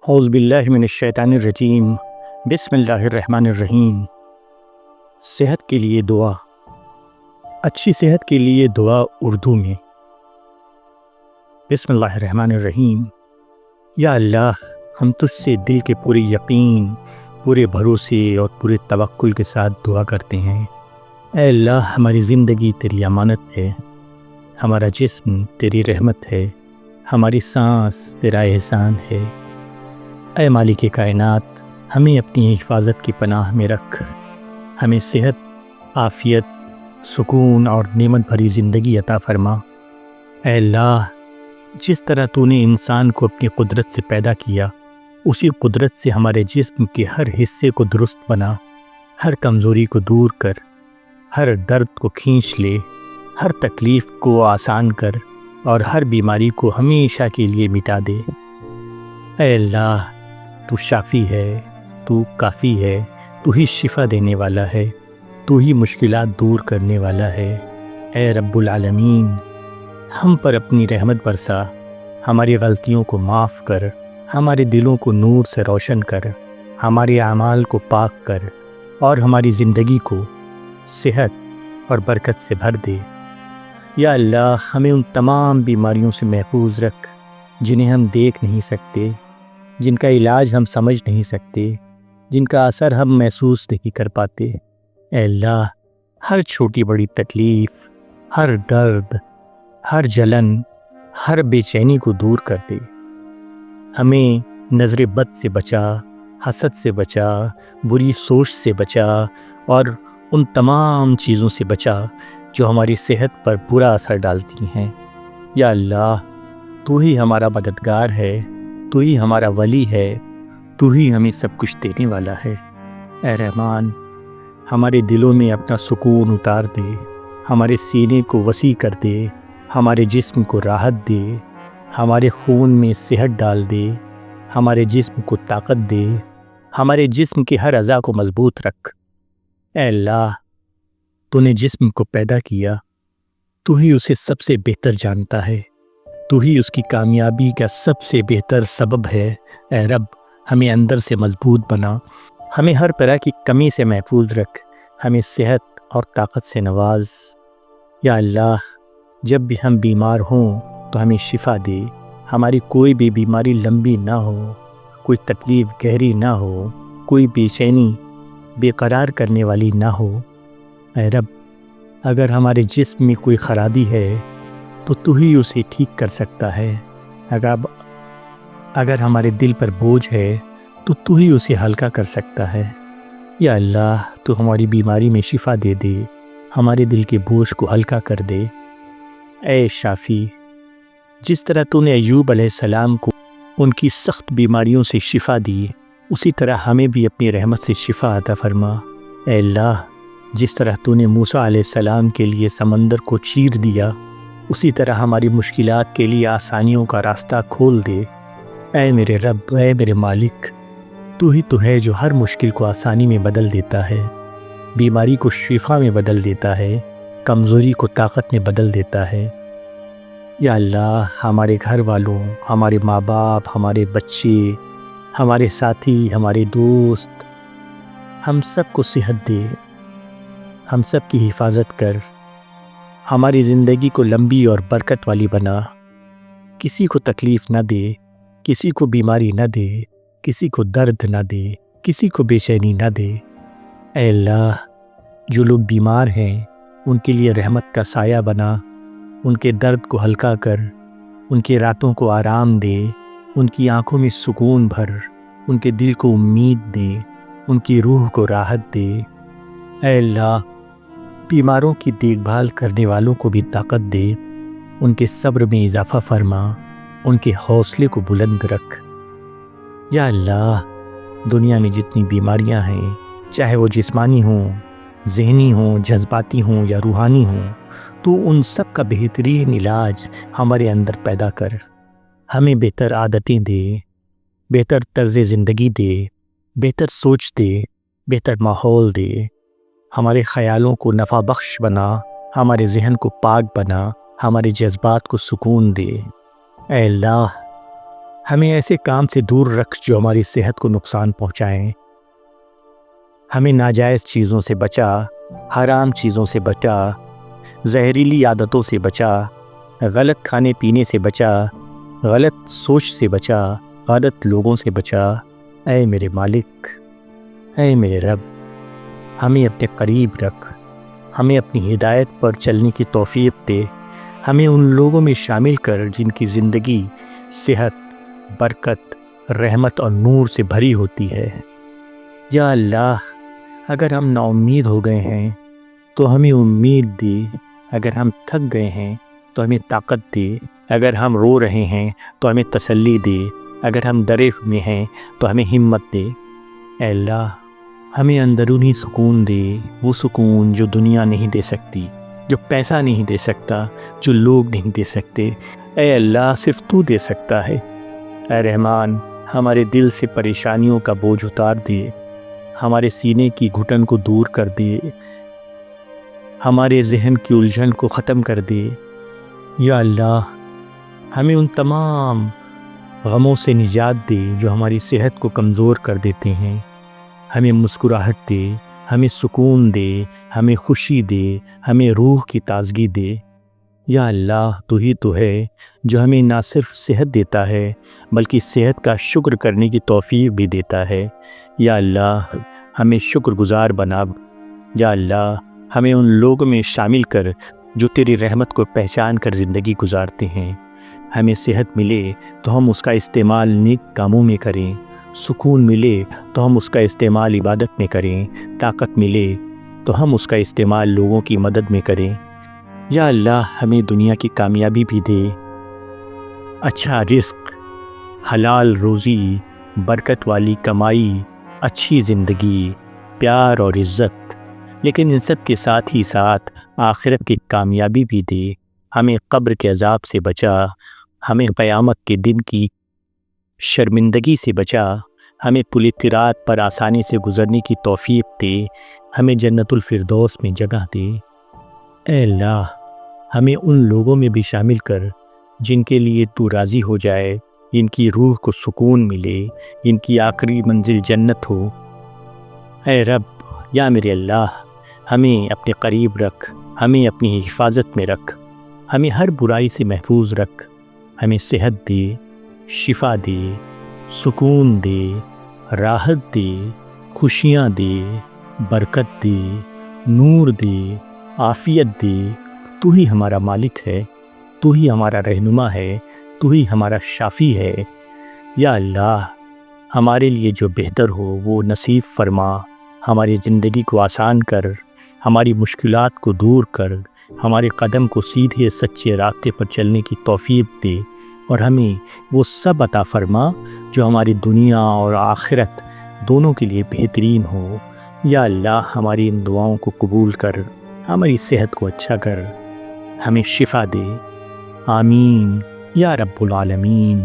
اعوذ باللہ من الشیطان الرجیم، بسم اللہ الرحمن الرحیم۔ صحت کے لیے دعا۔ اچھی صحت کے لیے دعا اردو میں۔ بسم اللہ الرحمن الرحیم۔ یا اللہ، ہم تجھ سے دل کے پورے یقین، پورے بھروسے اور پورے توکل کے ساتھ دعا کرتے ہیں۔ اے اللہ، ہماری زندگی تیری امانت ہے، ہمارا جسم تیری رحمت ہے، ہماری سانس تیرا احسان ہے۔ اے مالک کائنات، ہمیں اپنی حفاظت کی پناہ میں رکھ، ہمیں صحت، عافیت، سکون اور نعمت بھری زندگی عطا فرما۔ اے اللہ، جس طرح تو نے انسان کو اپنی قدرت سے پیدا کیا، اسی قدرت سے ہمارے جسم کے ہر حصے کو درست بنا، ہر کمزوری کو دور کر، ہر درد کو کھینچ لے، ہر تکلیف کو آسان کر اور ہر بیماری کو ہمیشہ کے لیے مٹا دے۔ اے اللہ، تو شافی ہے، تو کافی ہے، تو ہی شفا دینے والا ہے، تو ہی مشکلات دور کرنے والا ہے۔ اے رب العالمین، ہم پر اپنی رحمت برسا، ہماری غلطیوں کو معاف کر، ہمارے دلوں کو نور سے روشن کر، ہمارے اعمال کو پاک کر اور ہماری زندگی کو صحت اور برکت سے بھر دے۔ یا اللہ، ہمیں ان تمام بیماریوں سے محفوظ رکھ جنہیں ہم دیکھ نہیں سکتے، جن کا علاج ہم سمجھ نہیں سکتے، جن کا اثر ہم محسوس نہیں کر پاتے۔ اے اللہ، ہر چھوٹی بڑی تکلیف، ہر درد، ہر جلن، ہر بے چینی کو دور کر دے۔ ہمیں نظر بد سے بچا، حسد سے بچا، بری سوچ سے بچا اور ان تمام چیزوں سے بچا جو ہماری صحت پر برا اثر ڈالتی ہیں۔ یا اللہ، تو ہی ہمارا مددگار ہے، تو ہی ہمارا ولی ہے، تو ہی ہمیں سب کچھ دینے والا ہے۔ اے رحمان، ہمارے دلوں میں اپنا سکون اتار دے، ہمارے سینے کو وسیع کر دے، ہمارے جسم کو راحت دے، ہمارے خون میں صحت ڈال دے، ہمارے جسم کو طاقت دے، ہمارے جسم کے ہر اعضاء کو مضبوط رکھ۔ اے اللہ، تو نے جسم کو پیدا کیا، تو ہی اسے سب سے بہتر جانتا ہے، تو ہی اس کی کامیابی کا سب سے بہتر سبب ہے۔ اے رب، ہمیں اندر سے مضبوط بنا، ہمیں ہر طرح کی کمی سے محفوظ رکھ، ہمیں صحت اور طاقت سے نواز۔ یا اللہ، جب بھی ہم بیمار ہوں تو ہمیں شفا دے، ہماری کوئی بھی بیماری لمبی نہ ہو، کوئی تکلیف گہری نہ ہو، کوئی بے چینی بے قرار کرنے والی نہ ہو۔ اے رب، اگر ہمارے جسم میں کوئی خرابی ہے تو ہی اسے ٹھیک کر سکتا ہے۔ اگر ہمارے دل پر بوجھ ہے تو ہی اسے ہلکا کر سکتا ہے۔ یا اللہ، تو ہماری بیماری میں شفا دے دے، ہمارے دل کے بوجھ کو ہلکا کر دے۔ اے شافی، جس طرح تو نے ایوب علیہ السلام کو ان کی سخت بیماریوں سے شفا دی، اسی طرح ہمیں بھی اپنی رحمت سے شفا عطا فرما۔ اے اللہ، جس طرح تو نے موسیٰ علیہ السلام کے لیے سمندر کو چیر دیا، اسی طرح ہماری مشکلات کے لیے آسانیوں کا راستہ کھول دے۔ اے میرے رب، اے میرے مالک، تو ہی تو ہے جو ہر مشکل کو آسانی میں بدل دیتا ہے، بیماری کو شفا میں بدل دیتا ہے، کمزوری کو طاقت میں بدل دیتا ہے۔ یا اللہ، ہمارے گھر والوں، ہمارے ماں باپ، ہمارے بچے، ہمارے ساتھی، ہمارے دوست، ہم سب کو صحت دے، ہم سب کی حفاظت کر، ہماری زندگی کو لمبی اور برکت والی بنا، کسی کو تکلیف نہ دے، کسی کو بیماری نہ دے، کسی کو درد نہ دے، کسی کو بے چینی نہ دے۔ اے اللہ، جو لوگ بیمار ہیں ان کے لیے رحمت کا سایہ بنا، ان کے درد کو ہلکا کر، ان کے راتوں کو آرام دے، ان کی آنکھوں میں سکون بھر، ان کے دل کو امید دے، ان کی روح کو راحت دے۔ اے اللہ، بیماروں کی دیکھ بھال کرنے والوں کو بھی طاقت دے، ان کے صبر میں اضافہ فرما، ان کے حوصلے کو بلند رکھ۔ یا اللہ، دنیا میں جتنی بیماریاں ہیں، چاہے وہ جسمانی ہوں، ذہنی ہوں، جذباتی ہوں یا روحانی ہوں، تو ان سب کا بہترین علاج ہمارے اندر پیدا کر، ہمیں بہتر عادتیں دے، بہتر طرز زندگی دے، بہتر سوچ دے، بہتر ماحول دے، ہمارے خیالوں کو نفع بخش بنا، ہمارے ذہن کو پاک بنا، ہمارے جذبات کو سکون دے۔ اے اللہ، ہمیں ایسے کام سے دور رکھ جو ہماری صحت کو نقصان پہنچائیں۔ ہمیں ناجائز چیزوں سے بچا، حرام چیزوں سے بچا، زہریلی عادتوں سے بچا، غلط کھانے پینے سے بچا، غلط سوچ سے بچا، غلط لوگوں سے بچا۔ اے میرے مالک، اے میرے رب، ہمیں اپنے قریب رکھ، ہمیں اپنی ہدایت پر چلنے کی توفیق دے، ہمیں ان لوگوں میں شامل کر جن کی زندگی صحت، برکت، رحمت اور نور سے بھری ہوتی ہے۔ یا اللہ، اگر ہم نا امید ہو گئے ہیں تو ہمیں امید دے، اگر ہم تھک گئے ہیں تو ہمیں طاقت دے، اگر ہم رو رہے ہیں تو ہمیں تسلی دے، اگر ہم ڈرے ہوئے ہیں تو ہمیں ہمت دے۔ اے اللہ، ہمیں اندرونی سکون دے، وہ سکون جو دنیا نہیں دے سکتی، جو پیسہ نہیں دے سکتا، جو لوگ نہیں دے سکتے۔ اے اللہ، صرف تو دے سکتا ہے۔ اے رحمان، ہمارے دل سے پریشانیوں کا بوجھ اتار دے، ہمارے سینے کی گھٹن کو دور کر دے، ہمارے ذہن کی الجھن کو ختم کر دے۔ یا اللہ، ہمیں ان تمام غموں سے نجات دے جو ہماری صحت کو کمزور کر دیتے ہیں۔ ہمیں مسکراہٹ دے، ہمیں سکون دے، ہمیں خوشی دے، ہمیں روح کی تازگی دے۔ یا اللہ، تو ہی تو ہے جو ہمیں نہ صرف صحت دیتا ہے بلکہ صحت کا شکر کرنے کی توفیق بھی دیتا ہے۔ یا اللہ، ہمیں شکر گزار بنا۔ یا اللہ، ہمیں ان لوگوں میں شامل کر جو تیری رحمت کو پہچان کر زندگی گزارتے ہیں۔ ہمیں صحت ملے تو ہم اس کا استعمال نیک کاموں میں کریں، سکون ملے تو ہم اس کا استعمال عبادت میں کریں، طاقت ملے تو ہم اس کا استعمال لوگوں کی مدد میں کریں۔ یا اللہ، ہمیں دنیا کی کامیابی بھی دے، اچھا رزق، حلال روزی، برکت والی کمائی، اچھی زندگی، پیار اور عزت، لیکن ان سب کے ساتھ ہی ساتھ آخرت کی کامیابی بھی دے۔ ہمیں قبر کے عذاب سے بچا، ہمیں قیامت کے دن کی شرمندگی سے بچا، ہمیں پل صراط پر آسانی سے گزرنے کی توفیق دے، ہمیں جنت الفردوس میں جگہ دے۔ اے اللہ، ہمیں ان لوگوں میں بھی شامل کر جن کے لیے تو راضی ہو جائے، ان کی روح کو سکون ملے، ان کی آخری منزل جنت ہو۔ اے رب، یا میرے اللہ، ہمیں اپنے قریب رکھ، ہمیں اپنی حفاظت میں رکھ، ہمیں ہر برائی سے محفوظ رکھ، ہمیں صحت دے، شفا دے، سکون دے، راحت دے، خوشیاں دے، برکت دے، نور دے، عافیت دے۔ تو ہی ہمارا مالک ہے، تو ہی ہمارا رہنما ہے، تو ہی ہمارا شافی ہے۔ یا اللہ، ہمارے لیے جو بہتر ہو وہ نصیب فرما، ہماری زندگی کو آسان کر، ہماری مشکلات کو دور کر، ہمارے قدم کو سیدھے سچے راستے پر چلنے کی توفیق دے، اور ہمیں وہ سب عطا فرما جو ہماری دنیا اور آخرت دونوں کے لیے بہترین ہو۔ یا اللہ، ہماری ان دعاؤں کو قبول کر، ہماری صحت کو اچھا کر، ہمیں شفا دے۔ آمین یا رب العالمین۔